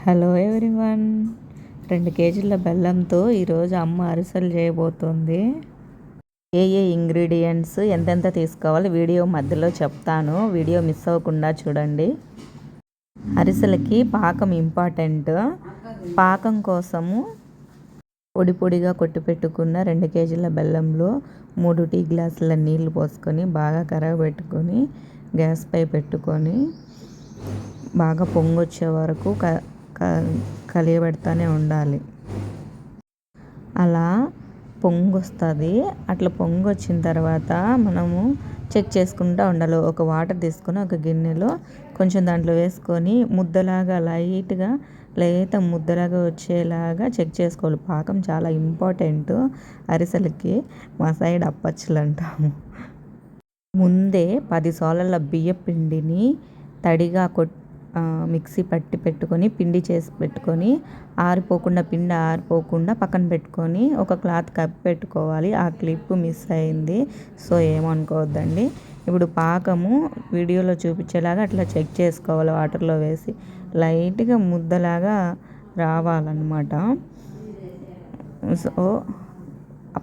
Hello everyone, 2 కేజీల బెల్లంతో ఈరోజు అమ్మ అరిసెలు చేయబోతుంది. ఏ ఇంగ్రీడియంట్స్ ఎంతెంత తీసుకోవాలి వీడియో మధ్యలో చెప్తాను, వీడియో మిస్ అవ్వకుండా చూడండి. అరిసెలకి పాకం ఇంపార్టెంట్. పాకం కోసము పొడిగా కొట్టి పెట్టుకున్న 2 కేజీల బెల్లంలో 3 టీ గ్లాసుల నీళ్లు పోసుకొని బాగా కరగబెట్టుకొని గ్యాస్ పై పెట్టుకొని బాగా పొంగొచ్చే వరకు కలియబెడతానే ఉండాలి. అలా పొంగొస్తుంది. అట్లా పొంగొచ్చిన తర్వాత మనము చెక్ చేసుకుంటూ ఉండాలి. ఒక వాటర్ తీసుకొని ఒక గిన్నెలో కొంచెం దాంట్లో వేసుకొని ముద్దలాగా లేత ముద్దలాగా వచ్చేలాగా చెక్ చేసుకోవాలి. పాకం చాలా ఇంపార్టెంట్ అరిసెలకి. మా సైడ్ అప్పచ్చులు అంటాము. ముందే 10 సార్ల బియ్య పిండిని తడిగా మిక్సీ పట్టి పెట్టుకొని పిండి చేసి పెట్టుకొని పిండి ఆరిపోకుండా పక్కన పెట్టుకొని ఒక క్లాత్ కప్పి పెట్టుకోవాలి. ఆ క్లిప్ మిస్ అయింది, సో ఏమనుకోవద్దండి. ఇప్పుడు పాకము వీడియోలో చూపించేలాగా అట్లా చెక్ చేసుకోవాలి. వాటర్లో వేసి లైట్గా ముద్దలాగా రావాలన్నమాట. సో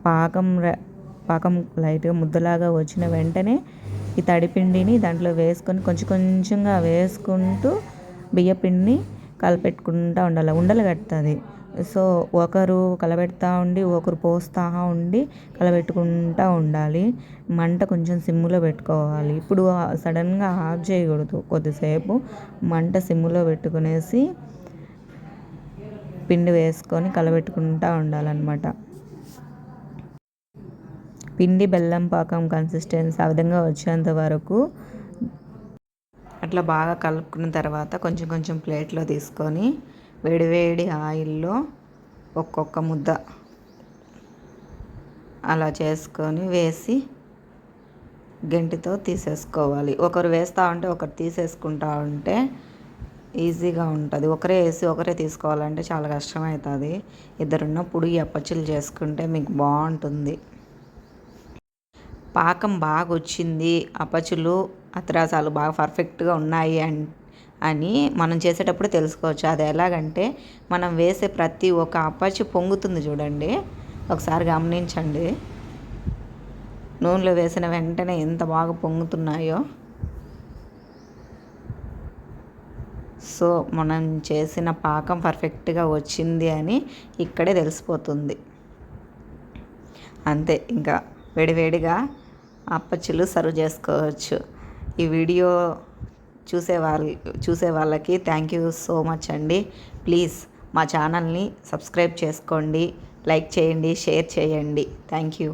పాకం లైట్గా ముద్దలాగా వచ్చిన వెంటనే ఈ తడిపిండిని దాంట్లో వేసుకొని కొంచెంగా వేసుకుంటూ బియ్యపిండిని కలపెట్టుకుంటూ ఉండాలి. ఉండలు కడుతుంది. సో ఒకరు కలబెడతా ఉండి ఒకరు పోస్తూ ఉండి కలబెట్టుకుంటూ ఉండాలి. మంట కొంచెం సిమ్లో పెట్టుకోవాలి. ఇప్పుడు సడన్గా ఆఫ్ చేయకూడదు. కొద్దిసేపు మంట సిమ్లో పెట్టుకునేసి పిండి వేసుకొని కలబెట్టుకుంటూ ఉండాలన్నమాట. పిండి బెల్లం పాకం కన్సిస్టెన్సీ ఆ విధంగా వచ్చేంత వరకు అట్లా బాగా కలుపుకున్న తర్వాత కొంచెం ప్లేట్లో తీసుకొని వేడివేడి ఆయిల్లో ఒక్కొక్క ముద్ద అలా చేసుకొని వేసి గంటితో తీసేసుకోవాలి. ఒకరు వేస్తూ ఉంటే ఒకరు తీసేసుకుంటూ ఉంటే ఈజీగా ఉంటుంది. ఒకరే వేసి ఒకరే తీసుకోవాలంటే చాలా కష్టమవుతుంది. ఇద్దరున్నప్పుడు ఈ అప్పచ్చులు చేసుకుంటే మీకు బాగుంటుంది. పాకం బాగా వచ్చింది, అప్పచ్చులు అత్రాసాలు బాగా పర్ఫెక్ట్గా ఉన్నాయి అని మనం చేసేటప్పుడు తెలుసుకోవచ్చు. అది ఎలాగంటే మనం వేసే ప్రతి ఒక్క అప్పచ్చు పొంగుతుంది చూడండి, ఒకసారి గమనించండి. నూనెలో వేసిన వెంటనే ఎంత బాగా పొంగుతున్నాయో. సో మనం చేసిన పాకం పర్ఫెక్ట్గా వచ్చింది అని ఇక్కడే తెలిసిపోతుంది. అంతే, ఇంకా వేడివేడిగా అప్పచ్చులు సర్వ్ చేసుకోవచ్చు. ఈ వీడియో చూసే వాళ్ళకి థ్యాంక్ యూ సో మచ్ అండి. ప్లీజ్ మా ఛానల్ని సబ్స్క్రైబ్ చేసుకోండి, లైక్ చేయండి, షేర్ చేయండి. Thank you.